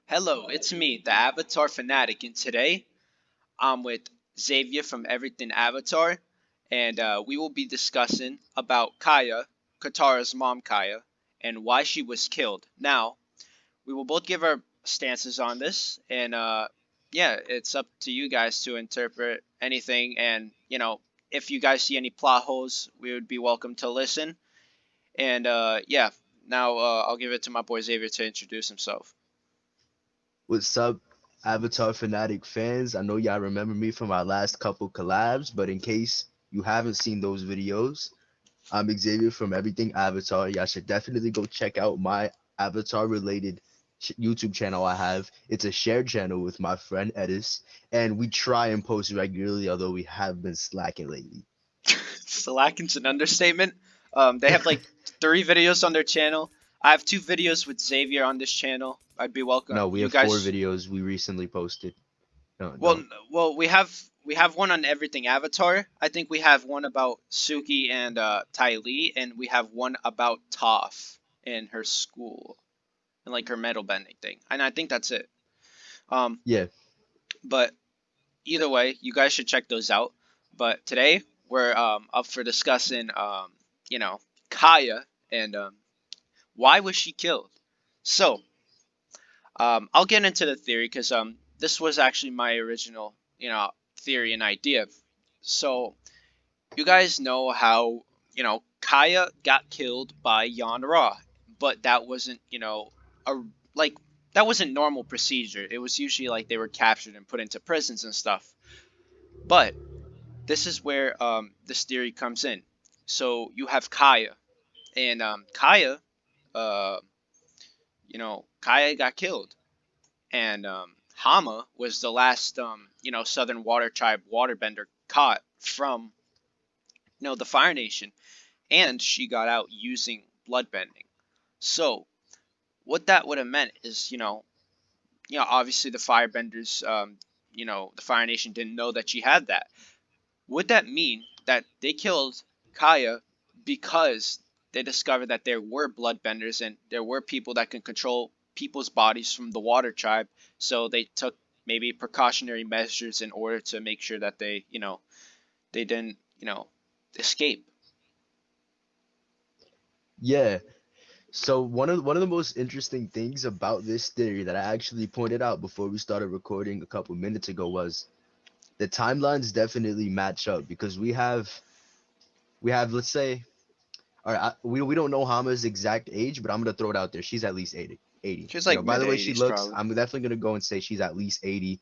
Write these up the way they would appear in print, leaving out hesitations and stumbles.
Hello, it's me, the Avatar Fanatic, and today I'm with Xavier from Everything Avatar, and we will be discussing about Kaya, Katara's mom Kaya, and why she was killed. Now, we will both give our stances on this, and yeah, it's up to you guys to interpret anything, and if you guys see any plot holes, we would be welcome to listen. And yeah, now I'll give it to my boy Xavier to introduce himself. What's up, Avatar Fanatic fans? I know y'all remember me from our last couple collabs, but in case you haven't seen those videos, I'm Xavier from Everything Avatar. Y'all should definitely go check out my Avatar related YouTube channel I have. It's a shared channel with my friend Edis, and we try and post regularly, although we have been slacking lately. Slacking's an understatement. They have like three videos on their channel. I have two videos with Xavier on this channel. I'd be welcome. No, we You have four guys, videos we recently posted. No, well, don't. well, we have one on everything Avatar. I think we have one about Suki and Ty Lee, and we have one about Toph in her school and like her metal bending thing. And I think that's it. Um, Yeah, but either way, you guys should check those out. But today we're up for discussing you know Kaya and why was she killed? So, I'll get into the theory because this was actually my original, theory and idea. So, you guys know how, Kaya got killed by Yan Ra, but that wasn't, a like that wasn't normal procedure. It was usually like they were captured and put into prisons and stuff. But this is where this theory comes in. So you have Kaya, and Kaya, uh, Kaya got killed, and Hama was the last Southern Water Tribe waterbender caught from the Fire Nation, and she got out using bloodbending. So what that would have meant is obviously the Firebenders, the Fire Nation didn't know that she had that. Would that mean that they killed Kaya because they discovered that there were bloodbenders and there were people that can control people's bodies from the water tribe? So they took maybe precautionary measures in order to make sure that they didn't, escape. yeah. So one of the most interesting things about this theory that I actually pointed out before we started recording a couple minutes ago was the timelines definitely match up because we have let's say, all right, we don't know Hama's exact age, but I'm gonna throw it out there. She's at least 80. 80. She's You like know, by mid the way she 80s looks, probably. I'm definitely gonna go and say she's at least 80.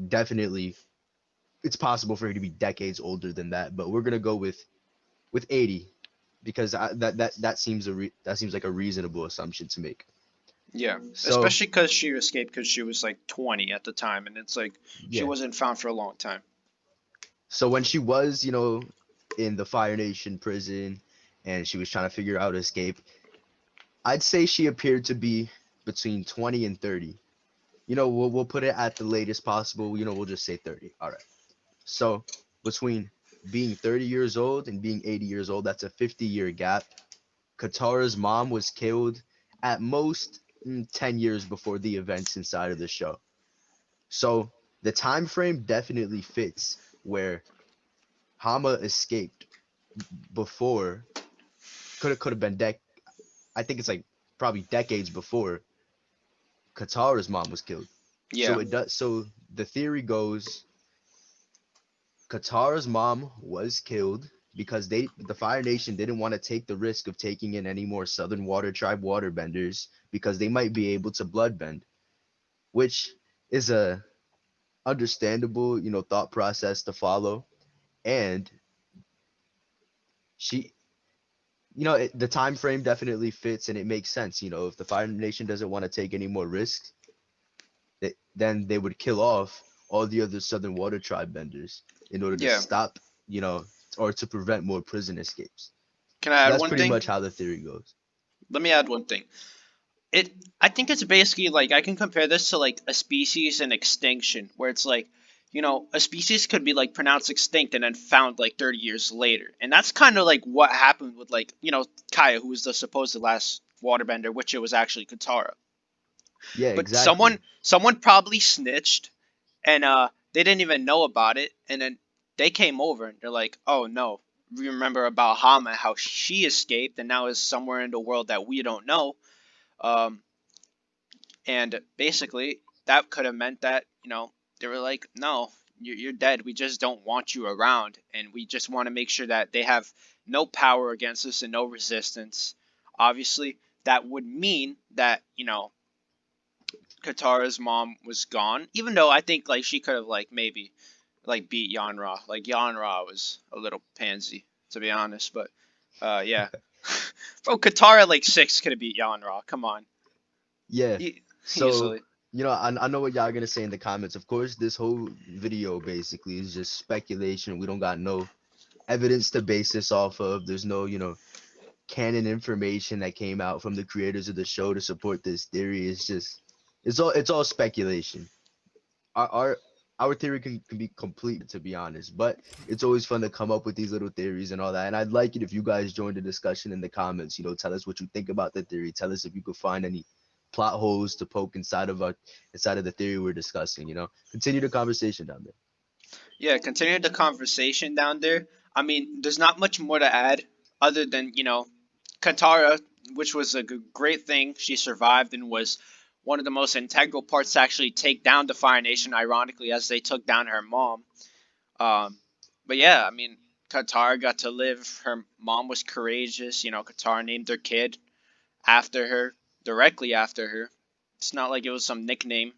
Definitely it's possible for her to be decades older than that, but we're gonna go with 80 because that seems like a reasonable assumption to make. Yeah, So especially because she escaped because she was like 20 at the time, and it's like she yeah. wasn't found for a long time. So when she was, in the Fire Nation prison and she was trying to figure out how to escape, I'd say she appeared to be between 20 and 30. We'll put it at the latest possible. We'll just say 30. All right. So between being 30 years old and being 80 years old, that's a 50-year gap. Katara's mom was killed at most 10 years before the events inside of the show. So the time frame definitely fits where Hama escaped before could have been I think it's like probably decades before Katara's mom was killed. Yeah, So the theory goes Katara's mom was killed because the Fire Nation didn't want to take the risk of taking in any more Southern Water Tribe waterbenders because they might be able to bloodbend, which is a understandable, thought process to follow. And she the time frame definitely fits and it makes sense. If the Fire Nation doesn't want to take any more risks, then they would kill off all the other Southern Water Tribe benders in order to yeah. stop, you know, or to prevent more prison escapes. Can I So add that's one pretty thing? much how the theory goes. Let me add one thing. It I think it's basically like I can compare this to like a species and extinction, where it's like, a species could be like pronounced extinct and then found like 30 years later. And that's kind of like what happened with like, Kaya, who was the supposed last waterbender, which it was actually Katara. Yeah, But exactly. someone probably snitched, and they didn't even know about it, and then they came over and they're like, oh no, we remember about Hama, how she escaped and now is somewhere in the world that we don't know. um, and basically that could have meant that, they were like, no, you're dead, we just don't want you around, and we just want to make sure that they have no power against us and no resistance. Obviously that would mean that, Katara's mom was gone, even though I think like she could have like maybe like beat Yanra. Like Yanra was a little pansy, to be honest. But yeah, bro, Katara like six could have beat Yanra. Come on, Yeah. So, easily. I know what y'all gonna say in the comments. Of course, this whole video basically is just speculation. We don't got no evidence to base this off of. There's no, canon information that came out from the creators of the show to support this theory. It's all speculation. Our our theory can be complete, to be honest, but it's always fun to come up with these little theories and all that. And I'd like it if you guys join the discussion in the comments. Tell us what you think about the theory. Tell us if you could find any plot holes to poke inside of the theory we're discussing. Continue the conversation down there. Yeah, continue the conversation down there. I mean, there's not much more to add other than Katara, which was a great thing. She survived and was one of the most integral parts to actually take down the Fire Nation. Ironically, as they took down her mom. Um, but yeah, I mean, Katara got to live. Her mom was courageous. Katara named their kid after her, directly after her. It's not like it was some nickname.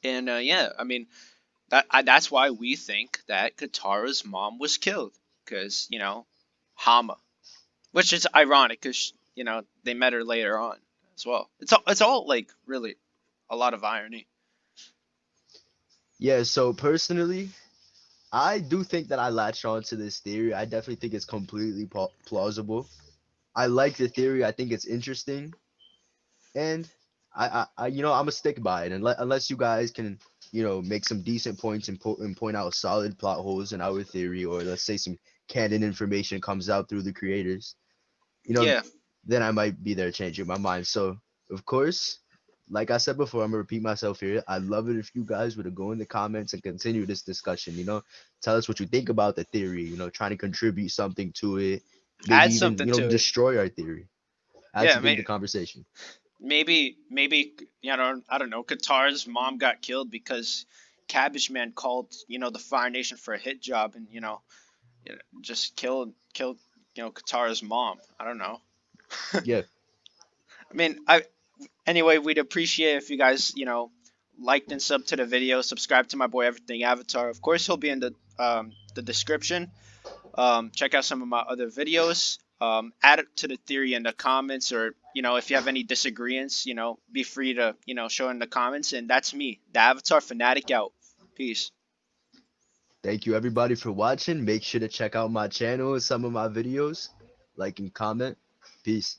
And yeah, I mean, that's why we think that Katara's mom was killed. Because, Hama. Which is ironic because, they met her later on as well. It's all like, really, a lot of irony. Yeah. So personally, I do think that I latched on to this theory. I definitely think it's completely plausible. I like the theory. I think it's interesting, and I'm a stick by it. Unless you guys can, make some decent points and point out solid plot holes in our theory, or let's say some canon information comes out through the creators, you know, Yeah, then I might be there changing my mind. So, of course, like I said before, I'm gonna repeat myself here. I'd love it if you guys were to go in the comments and continue this discussion. Tell us what you think about the theory. Trying to contribute something to it, maybe add even something to it. destroy our theory. Add Yeah, something to the conversation. maybe I don't know. Qatar's mom got killed because Cabbage Man called the Fire Nation for a hit job, and just killed Qatar's mom. I don't know. I Yeah. mean, I anyway, we'd appreciate if you guys liked and sub to the video, subscribe to my boy Everything Avatar. Of course, he'll be in the description. Check out some of my other videos. Add it to the theory in the comments, or if you have any disagreements, be free to show in the comments. And that's me, the Avatar Fanatic out. Peace. Thank you everybody for watching. Make sure to check out my channel and some of my videos. Like and comment. Peace.